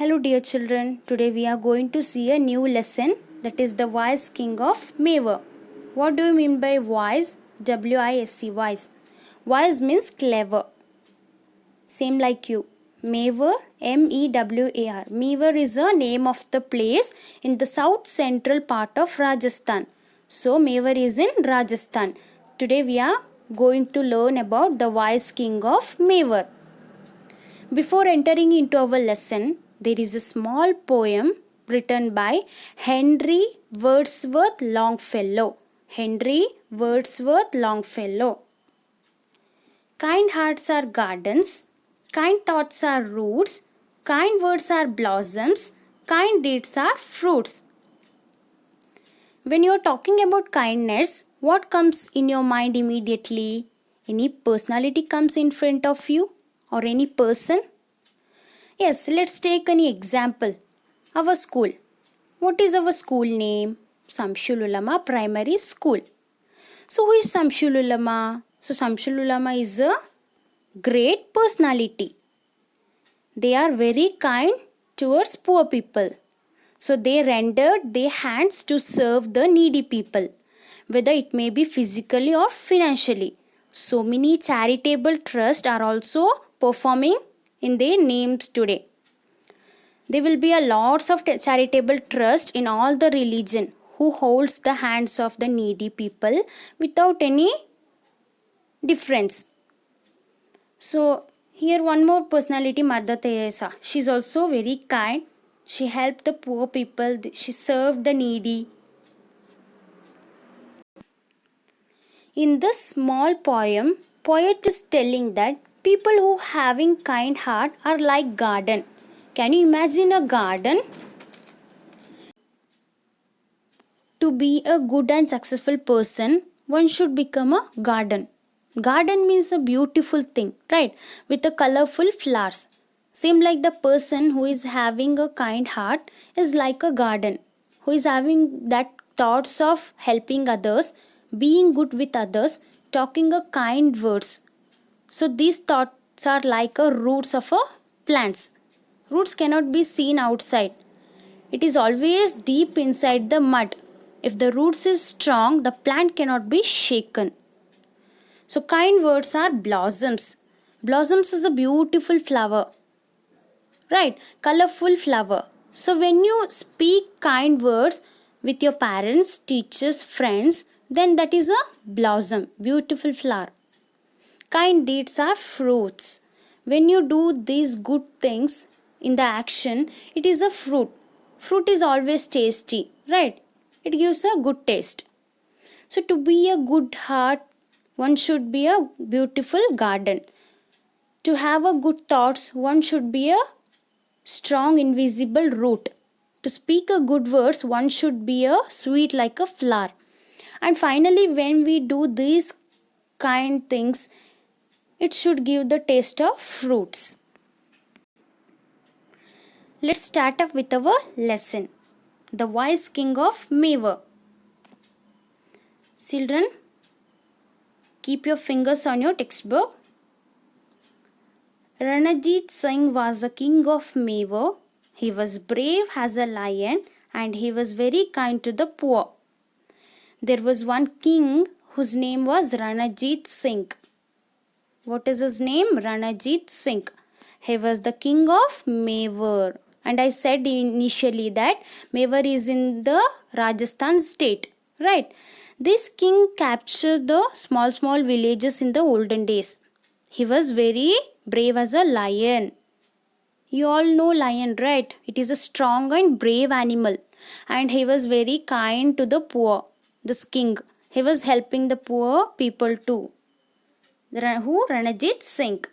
Hello, dear children. Today we are going to see a new lesson, that is the wise king of Mewar. What do you mean by wise? W-I-S-E, wise. Wise means clever. Same like you. Mewar, M-E-W-A-R. Mewar is a name of the place in the south central part of Rajasthan. So, Mewar is in Rajasthan. Today we are going to learn about the wise king of Mewar. Before entering into our lesson, there is a small poem written by Henry Wordsworth Longfellow. Henry Wordsworth Longfellow. Kind hearts are gardens, kind thoughts are roots, kind words are blossoms, kind deeds are fruits. When you are talking about kindness, what comes in your mind immediately? Any personality comes in front of you or any person? Yes, let's take an example. Our school. What is our school name? Samshul Ulama Primary School. So who is Samshul Ulama? So Samshul Ulama is a great personality. They are very kind towards poor people. So they rendered their hands to serve the needy people, whether it may be physically or financially. So many charitable trusts are also performing in their names today. There will be a lots of charitable trust in all the religion who holds the hands of the needy people without any difference. So here one more personality, Mother Teresa. She is also very kind. She helped the poor people. She served the needy. In this small poem, poet is telling that people who having kind heart are like garden. Can you imagine a garden? To be a good and successful person, one should become a garden. Garden means a beautiful thing, right? With a colorful flowers. Same like the person who is having a kind heart is like a garden, who is having that thoughts of helping others, being good with others, talking a kind words. So these thoughts are like a roots of a plants. Roots cannot be seen outside. It is always deep inside the mud. If the roots is strong, the plant cannot be shaken. So kind words are blossoms. Blossoms is a beautiful flower. Right? Colorful flower. So when you speak kind words with your parents, teachers, friends, then that is a blossom, beautiful flower. Kind deeds are fruits. When you do these good things in the action, it is a fruit. Fruit is always tasty, right? It gives a good taste. So to be a good heart, one should be a beautiful garden. To have a good thoughts, one should be a strong invisible root. To speak a good words, one should be a sweet like a flower. And finally, when we do these kind things, it should give the taste of fruits. Let's start up with our lesson. The wise king of Mewar. Children, keep your fingers on your textbook. Ranajit Singh was a king of Mewar. He was brave as a lion and he was very kind to the poor. There was one king whose name was Ranajit Singh. What is his name? Ranajit Singh. He was the king of Mewar. And I said initially that Mewar is in the Rajasthan state. Right? This king captured the small villages in the olden days. He was very brave as a lion. You all know lion, right? It is a strong and brave animal. And he was very kind to the poor. This king. He was helping the poor people too. Who? Ranajit Singh.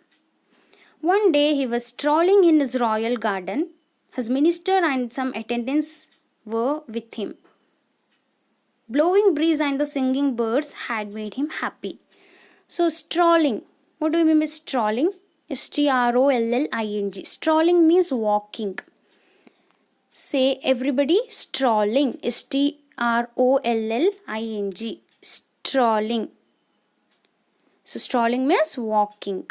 One day he was strolling in his royal garden. His minister and some attendants were with him. Blowing breeze and the singing birds had made him happy. So strolling. What do you mean by strolling? S-T-R-O-L-L-I-N-G. Strolling means walking. Say everybody strolling. S-T-R-O-L-L-I-N-G. Strolling. So strolling means walking.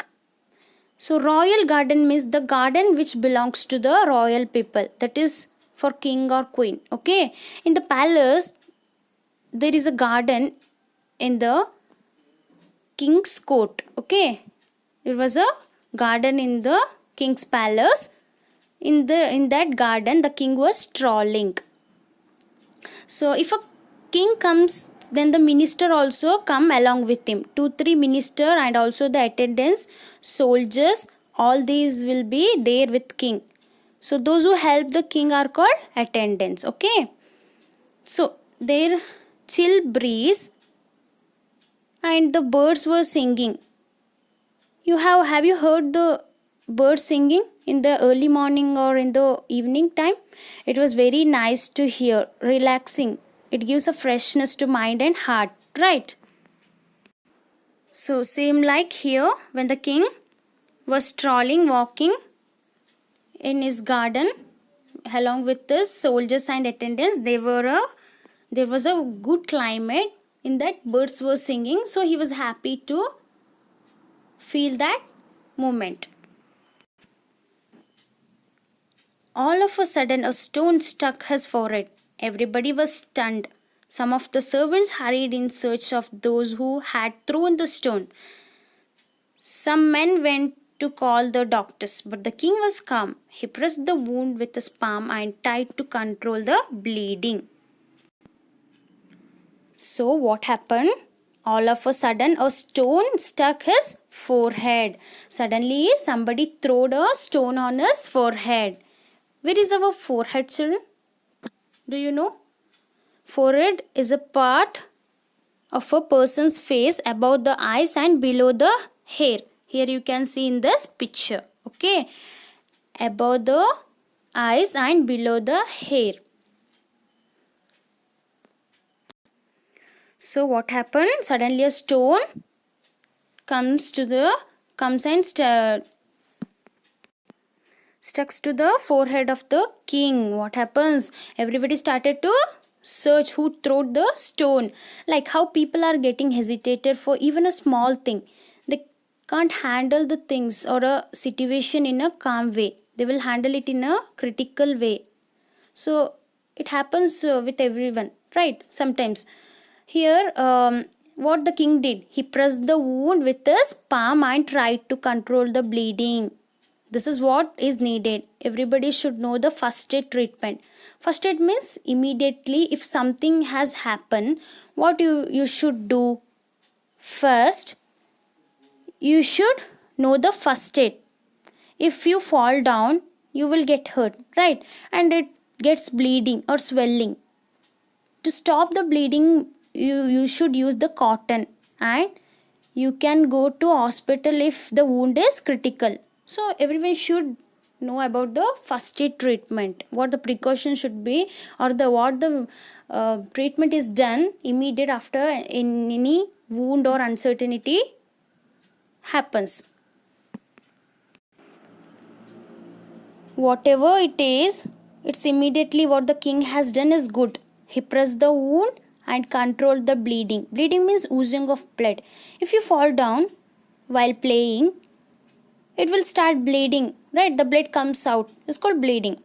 So royal garden means the garden which belongs to the royal people, that is for king or queen. Okay, in the palace there is a garden in the king's court. Okay, it was a garden in the king's palace. In that garden the king was strolling. So if a king comes, then the minister also come along with him. 2-3 minister and also the attendants, soldiers, all these will be there with king. So those who help the king are called attendants. Okay, so there chill breeze and the birds were singing. Have you heard the birds singing in the early morning or in the evening time? It was very nice to hear, relaxing. It gives a freshness to mind and heart, right? So same like here, when the king was strolling, walking in his garden along with his soldiers and attendants, there was a good climate. In that birds were singing, so he was happy to feel that moment. All of a sudden, a stone struck his forehead. Everybody was stunned. Some of the servants hurried in search of those who had thrown the stone. Some men went to call the doctors, but the king was calm. He pressed the wound with his palm and tied to control the bleeding. So what happened? All of a sudden, a stone struck his forehead. Suddenly, somebody threw a stone on his forehead. Where is our forehead, children? Do you know? Forehead is a part of a person's face above the eyes and below the hair. Here you can see in this picture. Okay, above the eyes and below the hair. So what happened? Suddenly a stone comes and stuck to the forehead of the king. What happens? Everybody started to search who threw the stone. Like how people are getting hesitated for even a small thing. They can't handle the things or a situation in a calm way. They will handle it in a critical way. So it happens with everyone, right? Sometimes. Here, what the king did, he pressed the wound with his palm and tried to control the bleeding. This is what is needed. Everybody should know the first aid treatment. First aid means immediately if something has happened, what you should do? First, you should know the first aid. If you fall down, you will get hurt, right? And it gets bleeding or swelling. To stop the bleeding, you should use the cotton, and you can go to hospital if the wound is critical. So everyone should know about the first aid treatment, what the precaution should be, or what the treatment is done immediate after in any wound or uncertainty happens. Whatever it is, it's immediately what the king has done is good. He pressed the wound and controlled the bleeding. Bleeding means oozing of blood. If you fall down while playing, it will start bleeding, right? The blood comes out. It's called bleeding.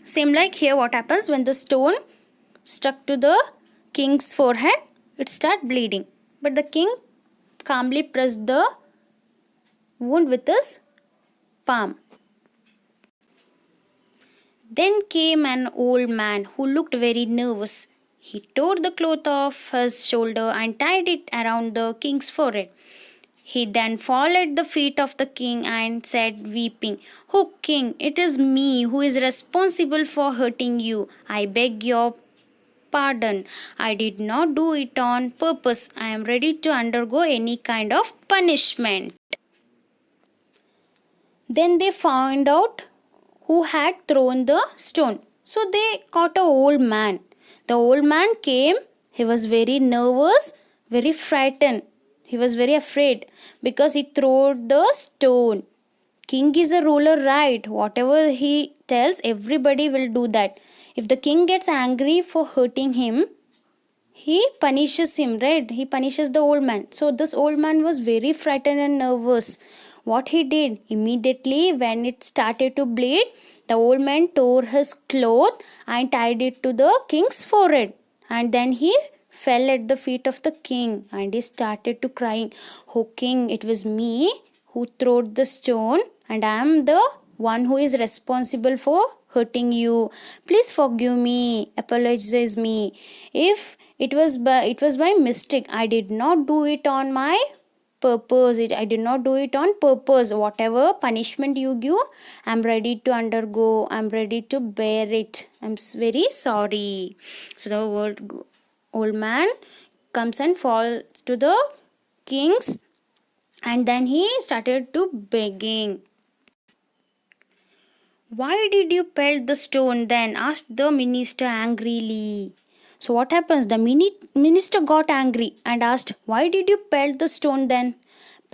Same like here, what happens when the stone stuck to the king's forehead, it start bleeding. But the king calmly pressed the wound with his palm. Then came an old man who looked very nervous. He tore the cloth off his shoulder and tied it around the king's forehead. He then fell at the feet of the king and said, weeping, "O king, it is me who is responsible for hurting you. I beg your pardon. I did not do it on purpose. I am ready to undergo any kind of punishment." Then they found out who had thrown the stone. So they caught an old man. The old man came. He was very nervous, very frightened. He was very afraid because he threw the stone. King is a ruler, right? Whatever he tells, everybody will do that. If the king gets angry for hurting him, he punishes him, right? He punishes the old man. So this old man was very frightened and nervous. What he did? Immediately, when it started to bleed, the old man tore his cloth and tied it to the king's forehead. And then he fell at the feet of the king and he started to crying, "Oh king, it was me who threw the stone and I am the one who is responsible for hurting you. Please forgive me, apologize me. If it was by mistake. I did not do it on my purpose. I did not do it on purpose. Whatever punishment you give, I'm ready to undergo. I'm ready to bear it. I'm very sorry." So the old man comes and falls to the kings, and then he started to begging. "Why did you pelt the stone then?" asked the minister angrily. So what happens? The minister got angry and asked, "Why did you pelt the stone then?"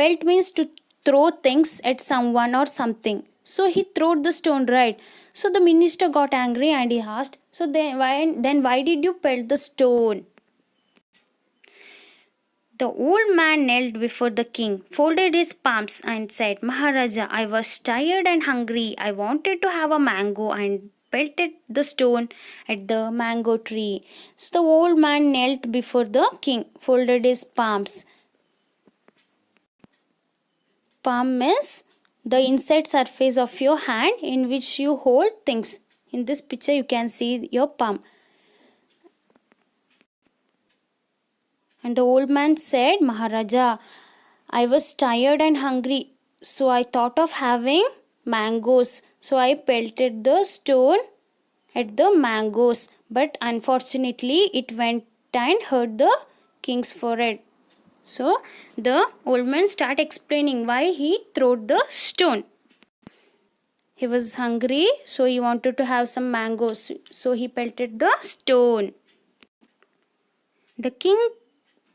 Pelt means to throw things at someone or something. So he threw the stone, right? So the minister got angry and he asked, "So then why did you pelt the stone?" The old man knelt before the king, folded his palms, and said, "Maharaja, I was tired and hungry. I wanted to have a mango and pelted the stone at the mango tree." So the old man knelt before the king, folded his palms. Palm means the inside surface of your hand in which you hold things. In this picture, you can see your palm. And the old man said, "Maharaja, I was tired and hungry, so I thought of having mangoes. So I pelted the stone at the mangoes, but unfortunately it went and hurt the king's forehead." So the old man start explaining why he threw the stone. He was hungry, so he wanted to have some mangoes, so he pelted the stone. The king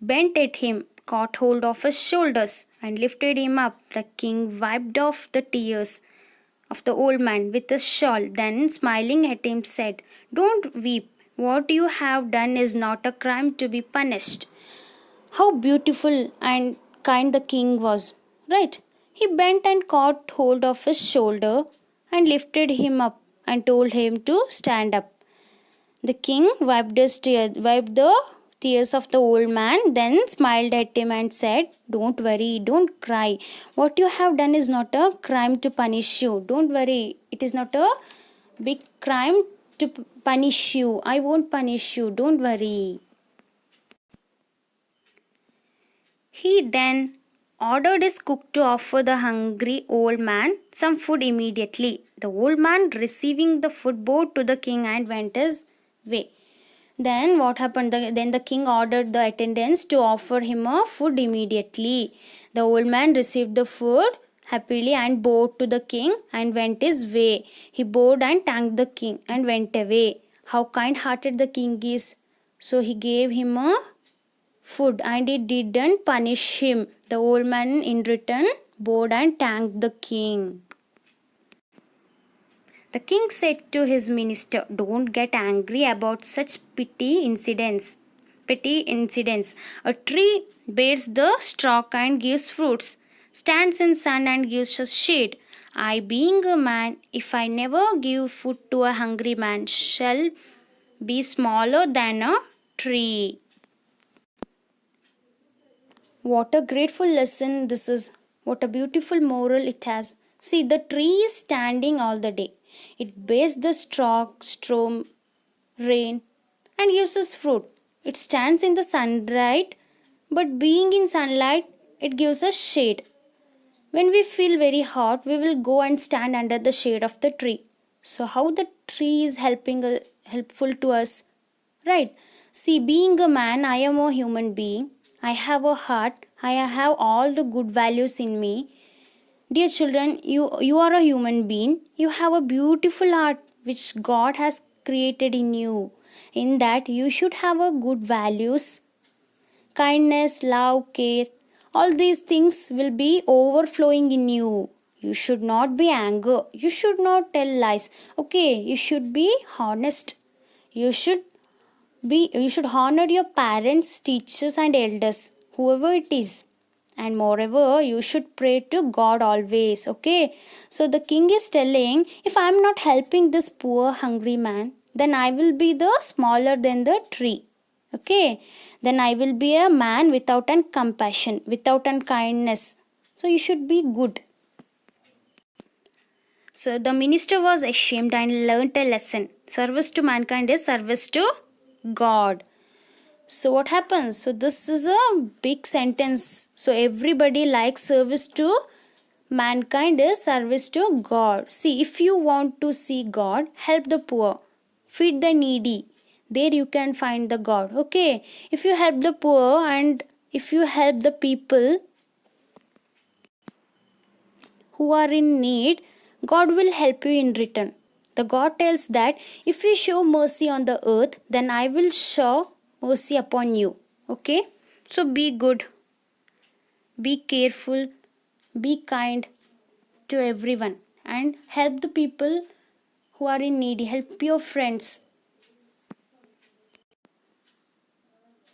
bent at him, caught hold of his shoulders, and lifted him up. The king wiped off the tears of the old man with a shawl, then, smiling at him, said, "Don't weep. What you have done is not a crime to be punished." How beautiful and kind the king was, right? He bent and caught hold of his shoulder and lifted him up and told him to stand up. The king wiped the tears of the old man, then smiled at him and said, "Don't worry, don't cry. What you have done is not a crime to punish you. Don't worry, it is not a big crime to punish you. I won't punish you. Don't worry." He then ordered his cook to offer the hungry old man some food immediately. The old man, receiving the food, bowed to the king and went his way. Then what happened? Then the king ordered the attendants to offer him a food immediately. The old man received the food happily and bowed to the king and went his way. He bowed and thanked the king and went away. How kind-hearted the king is. So he gave him a food and he didn't punish him. The old man in return bowed and thanked the king. The king said to his minister, "Don't get angry about such petty incidents. A tree bears the stalk and gives fruits, stands in sun and gives us shade. I, being a man, if I never give food to a hungry man, shall be smaller than a tree." What a grateful lesson this is. What a beautiful moral it has. See, the tree is standing all the day. It bears the stalk, storm, rain, and gives us fruit. It stands in the sunlight, but being in sunlight, it gives us shade. When we feel very hot, we will go and stand under the shade of the tree. So, how the tree is helpful to us, right? See, being a man, I am a human being. I have a heart. I have all the good values in me. Dear children, you are a human being. You have a beautiful heart which God has created in you. In that, you should have a good values, kindness, love, care. All these things will be overflowing in you. You should not be anger. You should not tell lies. Okay, you should be honest. You should you should honor your parents, teachers, and elders, whoever it is. and moreover you should pray to God always. Okay, so the king is telling, if I am not helping this poor hungry man, then I will be the smaller than the tree. Okay, then I will be a man without an compassion, without an kindness. So you should be good. So the minister was ashamed and learnt a lesson. Service to mankind is service to God. So what happens? So this is a big sentence. So everybody likes service to mankind is service to God. See, if you want to see God, help the poor, feed the needy. There you can find the God. Okay. If you help the poor and if you help the people who are in need, God will help you in return. The God tells that if you show mercy on the earth, then I will show mercy upon you. Okay? So be good, be careful, be kind to everyone and help the people who are in need. Help your friends.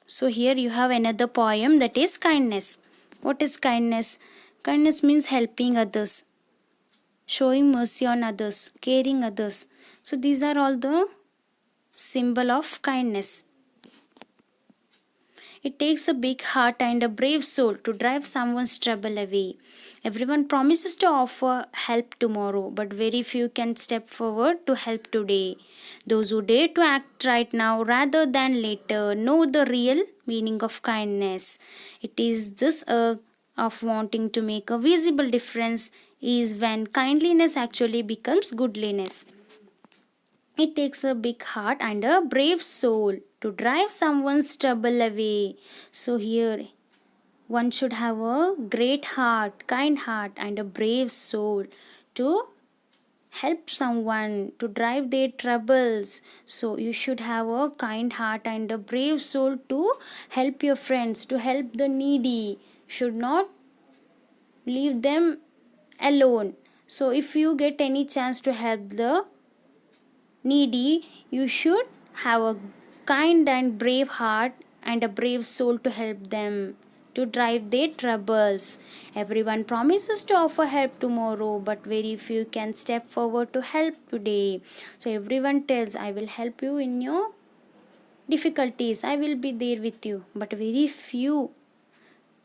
So here you have another poem, that is kindness. What is kindness? Kindness means helping others, showing mercy on others, caring others. So these are all the symbol of kindness. It takes a big heart and a brave soul to drive someone's trouble away. Everyone promises to offer help tomorrow, but very few can step forward to help today. Those who dare to act right now rather than later know the real meaning of kindness. It is this urge of wanting to make a visible difference is when kindliness actually becomes goodliness. It takes a big heart and a brave soul to drive someone's trouble away. So here one should have a great heart, kind heart and a brave soul to help someone to drive their troubles. So you should have a kind heart and a brave soul to help your friends, to help the needy. Should not leave them alone. So if you get any chance to help the needy, you should have a kind and brave heart and a brave soul to help them, to drive their troubles. Everyone promises to offer help tomorrow, but very few can step forward to help today. So everyone tells, I will help you in your difficulties, I will be there with you, but very few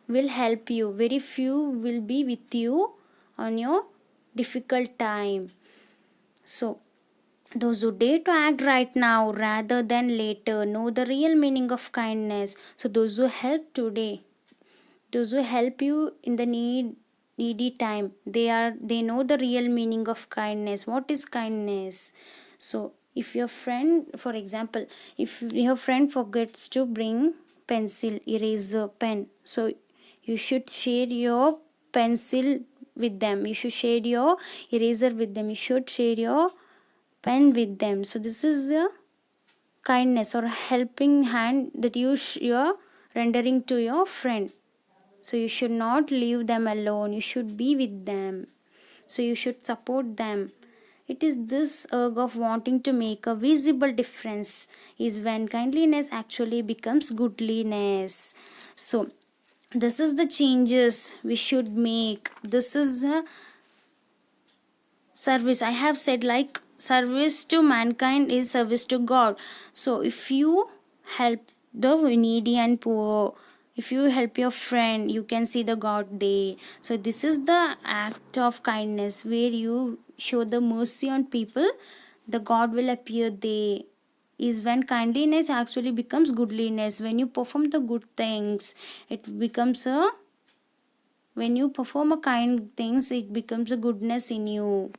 will help you, very few will be with you on your difficult time. So those who dare to act right now rather than later know the real meaning of kindness. So those who help today, those who help you in the needy time, they know the real meaning of kindness. What is kindness? So if your friend, for example, if your friend forgets to bring pencil, eraser, pen, so you should share your pencil with them, you should share your eraser with them, you should share your pen with them. So this is a kindness or a helping hand that you're rendering to your friend. So you should not leave them alone, you should be with them, so you should support them. It is this urge of wanting to make a visible difference is when kindliness actually becomes goodliness. So this is the changes we should make. This is a service. I have said like service to mankind is service to God. So if you help the needy and poor, if you help your friend, you can see the God there. So this is the act of kindness where you show the mercy on people, the God will appear there. Is when kindliness actually becomes goodliness. When you perform the good things, it becomes a, when you perform a kind things, it becomes a goodness in you.